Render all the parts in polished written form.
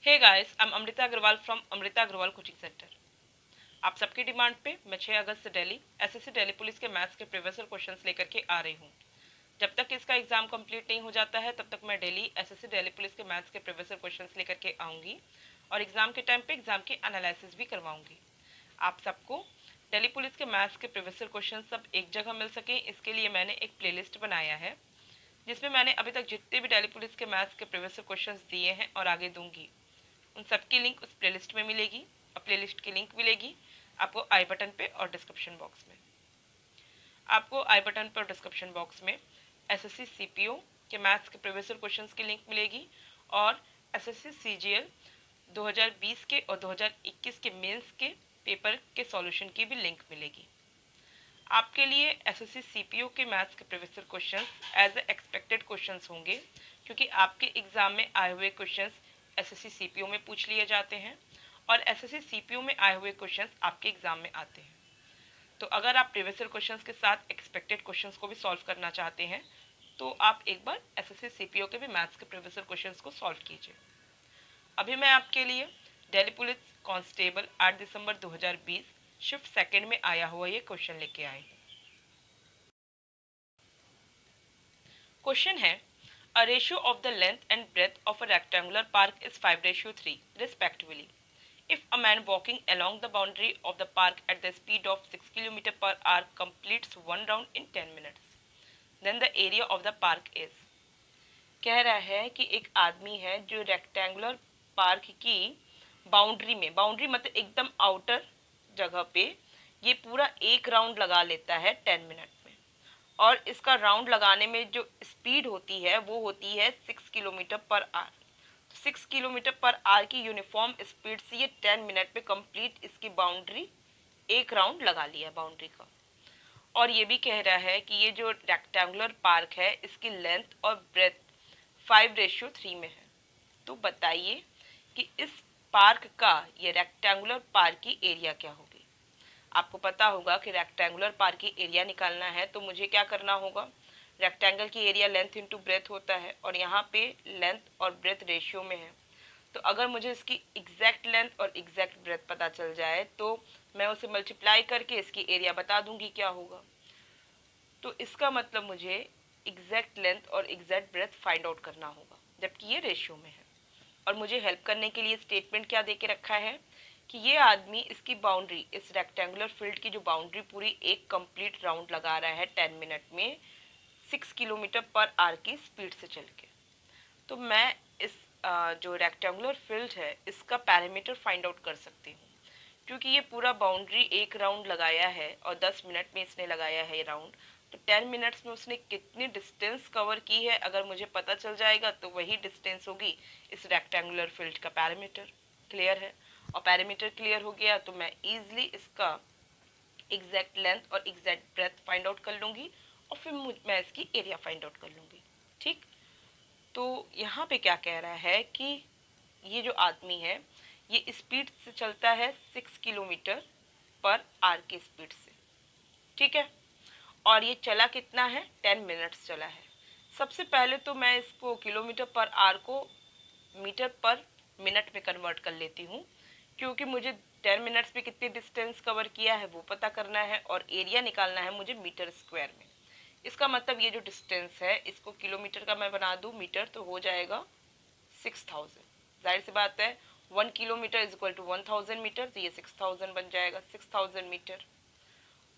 Hey guys, I am Amrita Agarwal from Amrita Agarwal coaching centre. आप सबकी demand पे मैं 6 अगस्त से दिल्ली एसएससी दिल्ली पुलिस के मैथ्स के प्रीवियस ईयर क्वेश्चंस लेकर के आ रही हूँ। जब तक इसका एग्जाम कंप्लीट नहीं हो जाता है तब तक मैं डेली एसएससी दिल्ली पुलिस के मैथ्स के प्रीवियस ईयर क्वेश्चंस लेकर के आऊँगी और एग्जाम के टाइम पे एग्जाम की एनालिसिस भी करवाऊँगी। आप सबको दिल्ली पुलिस के मैथ्स के प्रीवियस ईयर क्वेश्चन सब एक जगह मिल सकें, इसके लिए मैंने एक प्लेलिस्ट बनाया है जिसमें मैंने अभी तक जितने भी दिल्ली पुलिस के मैथ्स के प्रीवियस ईयर क्वेश्चंस दिए हैं और आगे दूंगी उन सबकी लिंक उस प्लेलिस्ट में मिलेगी और प्लेलिस्ट की लिंक मिलेगी आपको आई बटन पे और डिस्क्रिप्शन बॉक्स में। आपको आई बटन पर डिस्क्रिप्शन बॉक्स में एसएससी सीपीओ के मैथ्स के प्रीवियस ईयर क्वेश्चंस की लिंक मिलेगी और एसएससी सीजीएल 2020 के और 2021 के मेंस के पेपर के सॉल्यूशन की भी लिंक मिलेगी। आपके लिए एसएससी सीपीओ के मैथ्स के previous year questions as a expected questions होंगे, क्योंकि आपके एग्जाम में आए हुए क्वेश्चंस एसएससी सीपीओ में पूछ लिए जाते हैं और एसएससी सीपीओ में आए हुए क्वेश्चंस आपके एग्जाम में आते हैं। तो अगर आप प्रीवियस ईयर क्वेश्चंस के साथ एक्सपेक्टेड क्वेश्चंस को भी सॉल्व करना चाहते हैं तो आप एक बार एसएससी सीपीओ के भी मैथ्स के प्रीवियस ईयर क्वेश्चंस को सॉल्व कीजिए। अभी मैं आपके लिए दिल्ली पुलिस कांस्टेबल 8 दिसंबर 2020 शिफ्ट सेकेंड में आया हुआ ये क्वेश्चन लेके आई हूँ। क्वेश्चन है, a ratio of the length and breadth of a rectangular park is 5:3 respectively. If a man walking along the boundary of the park at the speed of 6 km per hour completes one round in 10 minutes, then the area of the park is। कह रहा है कि एक आदमी है जो rectangular park की boundary में, बाउंड्री मतलब एकदम आउटर जगह पे, ये पूरा एक राउंड लगा लेता है 10 मिनट में और इसका राउंड लगाने में जो स्पीड होती है वो होती है 6 kilometre per hour. 6 kilometre per hour की यूनिफॉर्म स्पीड से ये 10 मिनट में कंप्लीट इसकी बाउंड्री एक राउंड लगा लिया बाउंड्री का। और ये भी कह रहा है कि ये जो रेक्टेंगुलर पार्क है इसकी लेंथ और ब्रेथ 5:3 में है। तो बताइए कि इस पार्क का, ये रेक्टेंगुलर पार्क की एरिया क्या होगी। आपको पता होगा कि रेक्टेंगुलर पार्क की एरिया निकालना है तो मुझे क्या करना होगा, रेक्टेंगल की एरिया लेंथ इंटू ब्रेथ होता है और यहाँ पे लेंथ और ब्रेथ रेशियो में है। तो अगर मुझे इसकी एग्जैक्ट लेंथ और एग्जैक्ट ब्रेथ पता चल जाए तो मैं उसे मल्टीप्लाई करके इसकी एरिया बता दूंगी क्या होगा। तो इसका मतलब मुझे एग्जैक्ट लेंथ और एग्जैक्ट ब्रेथ फाइंड आउट करना होगा, जबकि ये रेशियो में है। और मुझे हेल्प करने के लिए स्टेटमेंट क्या दे के रखा है कि ये आदमी इसकी बाउंड्री, इस रेक्टेंगुलर फील्ड की जो बाउंड्री पूरी एक कंप्लीट राउंड लगा रहा है 10 मिनट में 6 किलोमीटर पर आवर की स्पीड से चल के। तो मैं इस जो रेक्टेंगुलर फील्ड है इसका पैरामीटर फाइंड आउट कर सकती हूँ, क्योंकि ये पूरा बाउंड्री एक राउंड लगाया है और 10 मिनट में इसने लगाया है राउंड। तो 10 मिनट्स में उसने कितनी डिस्टेंस कवर की है अगर मुझे पता चल जाएगा तो वही डिस्टेंस होगी इस रेक्टेंगुलर फील्ड का पैरामीटर। क्लियर है? और पैरामीटर क्लियर हो गया तो मैं ईजिली इसका एग्जैक्ट लेंथ और एग्जैक्ट ब्रेथ फाइंड आउट कर लूँगी और फिर मैं इसकी एरिया फाइंड आउट कर लूँगी। ठीक, तो यहाँ पे क्या कह रहा है कि ये जो आदमी है ये स्पीड से चलता है 6 किलोमीटर पर आवर की स्पीड से। ठीक है, और ये चला कितना है, 10 मिनट्स चला है। सबसे पहले तो मैं इसको किलोमीटर पर आवर को मीटर पर मिनट में कन्वर्ट कर लेती हूँ, क्योंकि मुझे 10 मिनट्स में कितनी डिस्टेंस कवर किया है वो पता करना है और एरिया निकालना है मुझे मीटर स्क्वायर में। इसका मतलब ये जो डिस्टेंस है इसको किलोमीटर का मैं बना दूँ मीटर तो हो जाएगा 6000। जाहिर सी बात है 1 kilometre is equal to 1000 metre, तो ये 6000 बन जाएगा, 6000 मीटर।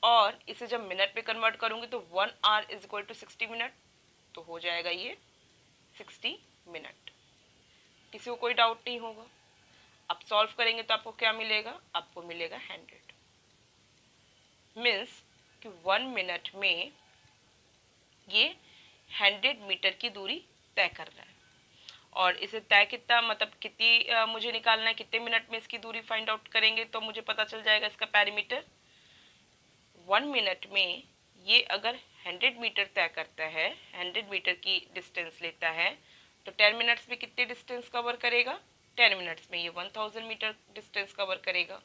और इसे जब मिनट में कन्वर्ट करूंगी तो 1 hour is equal to 60 minute, तो हो जाएगा ये 60 मिनट। किसी को कोई डाउट नहीं होगा। अब सॉल्व करेंगे तो आपको क्या मिलेगा, आपको मिलेगा 100। मीन्स कि 1 मिनट में ये 100 मीटर की दूरी तय कर रहा है। और इसे तय कितना, मतलब कितनी मुझे निकालना है, कितने मिनट में इसकी दूरी फाइंड आउट करेंगे तो मुझे पता चल जाएगा इसका पैरामीटर। 1 मिनट में ये अगर 100 मीटर तय करता है, 100 मीटर की डिस्टेंस लेता है, तो 10 मिनट्स में कितनी डिस्टेंस कवर करेगा, 10 मिनट्स में ये 1000 मीटर डिस्टेंस कवर करेगा।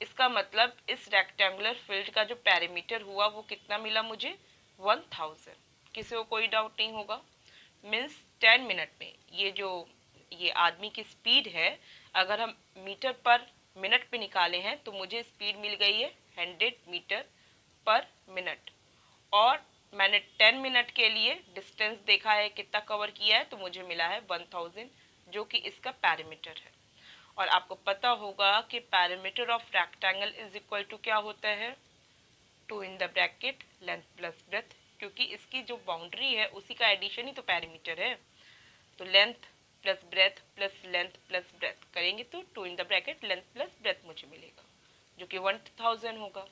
इसका मतलब इस रेक्टेंगुलर फील्ड का जो पैरामीटर हुआ वो कितना मिला मुझे, 1000। किसी को कोई डाउट नहीं होगा। मीन्स 10 मिनट में ये जो ये आदमी की स्पीड है, अगर हम मीटर पर मिनट पे निकाले हैं तो मुझे स्पीड मिल गई है 100 मीटर पर मिनट। और मैंने 10 मिनट के लिए डिस्टेंस देखा है कितना कवर किया है, तो मुझे मिला है 1000, जो कि इसका पैरामीटर है। और आपको पता होगा कि parameter of rectangle is equal to क्या होता है, 2 in the bracket length plus breadth, क्योंकि इसकी जो बाउंड्री है उसी का एडिशन ही तो पैरामीटर है। तो length plus breath plus length plus breath करेंगे तो 2 in the bracket length plus breath मुझे मिलेगा, जो कि 1000 होगा।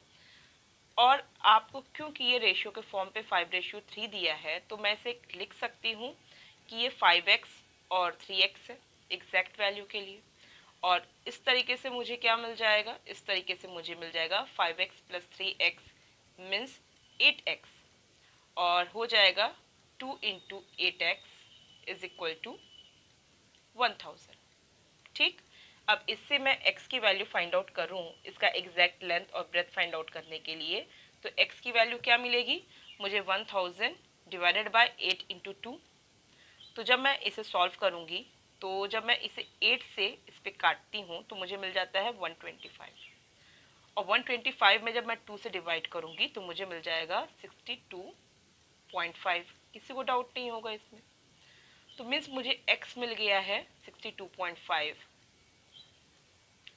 और आपको क्योंकि ये रेशियो के फॉर्म पे 5:3 दिया है, तो मैं इसे लिख सकती हूँ कि ये 5x और 3x है एग्जैक्ट वैल्यू के लिए। और इस तरीके से मुझे क्या मिल जाएगा, इस तरीके से मुझे मिल जाएगा 5x plus 3x means 8x, और हो जाएगा 2 into 8x is equal to 1000। ठीक, अब इससे मैं x की वैल्यू फाइंड आउट करूं, इसका एग्जैक्ट लेंथ और ब्रेथ फाइंड आउट करने के लिए, तो x की वैल्यू क्या मिलेगी मुझे, 1000 डिवाइडेड बाय 8 इंटू 2। तो जब मैं इसे सॉल्व करूंगी, तो जब मैं इसे 8 से इस पे काटती हूँ तो मुझे मिल जाता है 125, और 125 में जब मैं 2 से डिवाइड करूंगी तो मुझे मिल जाएगा 62.5। किसी को डाउट नहीं होगा इसमें। तो मीन्स मुझे x मिल गया है 62.5।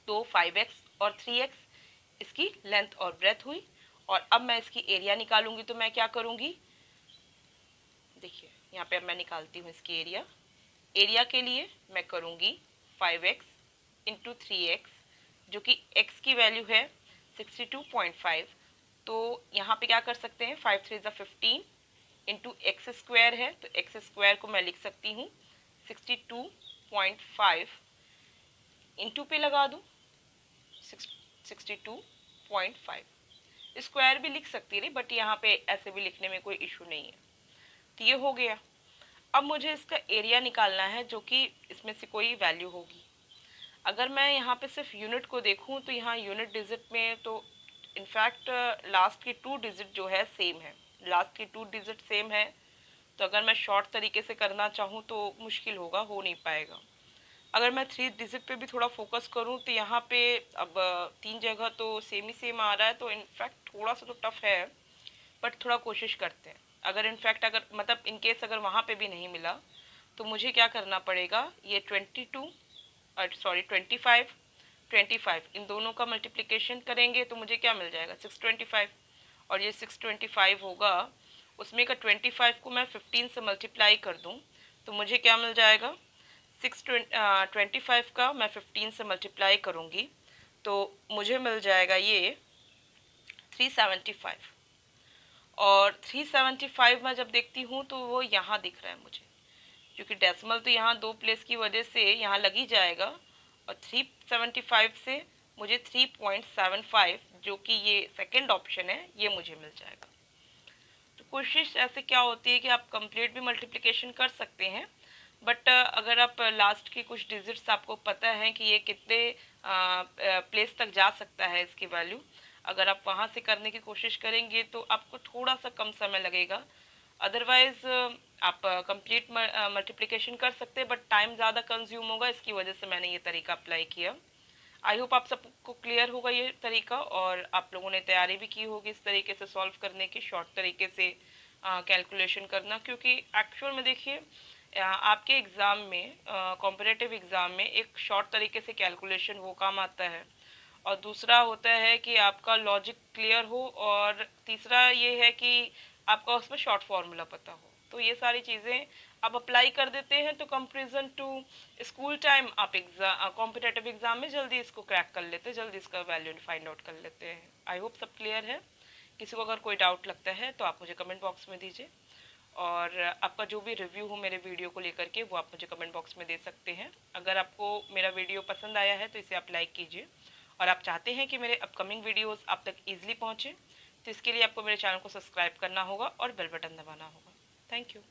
तो 5x और 3x इसकी लेंथ और ब्रेथ हुई। और अब मैं इसकी एरिया निकालूंगी, तो मैं क्या करूंगी, देखिए यहाँ पे अब मैं निकालती हूँ इसकी एरिया। एरिया के लिए मैं करूंगी 5x इंटू 3x, जो कि x की वैल्यू है 62.5। तो यहाँ पे क्या कर सकते हैं, 5 3 15 इंटू एक्स स्क्वायर है, तो एक्स स्क्वायर को मैं लिख सकती हूँ 62.5 इंटू पे लगा दूँ 62.5। स्क्वायर भी लिख सकती रही, बट यहाँ पे ऐसे भी लिखने में कोई इशू नहीं है। तो ये हो गया। अब मुझे इसका एरिया निकालना है, जो कि इसमें से कोई वैल्यू होगी। अगर मैं यहाँ पे सिर्फ यूनिट को देखूँ तो यहाँ यूनिट डिजिट में तो इनफैक्ट लास्ट की 2 डिजिट जो है सेम है, लास्ट की 2 डिजिट सेम है। तो अगर मैं शॉर्ट तरीके से करना चाहूँ तो मुश्किल होगा, हो नहीं पाएगा। अगर मैं 3 डिजिट पे भी थोड़ा फोकस करूँ तो यहाँ पे अब 3 जगह तो सेम ही सेम आ रहा है, तो इनफैक्ट थोड़ा सा तो टफ है, बट थोड़ा कोशिश करते हैं। अगर इनफैक्ट अगर मतलब इन केस अगर वहाँ पे भी नहीं मिला, तो मुझे क्या करना पड़ेगा, ये 25 इन दोनों का मल्टीप्लिकेशन करेंगे तो मुझे क्या मिल जाएगा 625। और ये 625 होगा, उसमें का 25 को मैं 15 से मल्टीप्लाई कर दूं तो मुझे क्या मिल जाएगा, 625 का मैं 15 से मल्टीप्लाई करूंगी तो मुझे मिल जाएगा ये 375। और 375 में जब देखती हूँ तो वो यहाँ दिख रहा है मुझे, क्योंकि डेसिमल तो यहाँ 2 प्लेस की वजह से यहाँ लग ही जाएगा। और 375 से मुझे 3.75, जो कि ये सेकंड ऑप्शन है, ये मुझे मिल जाएगा। तो कोशिश ऐसे क्या होती है कि आप कंप्लीट भी मल्टीप्लिकेशन कर सकते हैं, बट अगर आप लास्ट की कुछ डिजिट्स आपको पता है कि ये कितने प्लेस तक जा सकता है इसकी वैल्यू, अगर आप वहाँ से करने की कोशिश करेंगे तो आपको थोड़ा सा कम समय लगेगा। अदरवाइज आप कंप्लीट मल्टीप्लिकेशन कर सकते हैं, बट टाइम ज़्यादा कंज्यूम होगा, इसकी वजह से मैंने ये तरीका अप्लाई किया। आई होप आप सबको क्लियर होगा ये तरीका, और आप लोगों ने तैयारी भी की होगी इस तरीके से सॉल्व करने की, शॉर्ट तरीके से कैलकुलेशन करना। क्योंकि एक्चुअल में देखिए आपके एग्ज़ाम में, कॉम्पिटिटिव एग्ज़ाम में एक शॉर्ट तरीके से कैलकुलेशन वो काम आता है, और दूसरा होता है कि आपका लॉजिक क्लियर हो, और तीसरा ये है कि आपका उसमें शॉर्ट फॉर्मूला पता हो। तो ये सारी चीज़ें आप अप्लाई कर देते हैं तो कंपेरिजन टू स्कूल टाइम आप एग्जाम कॉम्पिटेटिव एग्जाम में जल्दी इसको क्रैक कर लेते हैं, जल्दी इसका वैल्यू फाइंड आउट कर लेते हैं। आई होप सब क्लियर है। किसी को अगर कोई डाउट लगता है तो आप मुझे कमेंट बॉक्स में दीजिए, और आपका जो भी रिव्यू हो मेरे वीडियो को लेकर के वो आप मुझे कमेंट बॉक्स में दे सकते हैं। अगर आपको मेरा वीडियो पसंद आया है तो इसे आप लाइक कीजिए, और आप चाहते हैं कि मेरे अपकमिंग वीडियोस आप तक ईजिली पहुँचे तो इसके लिए आपको मेरे चैनल को सब्सक्राइब करना होगा और बेल बटन दबाना होगा। Thank you.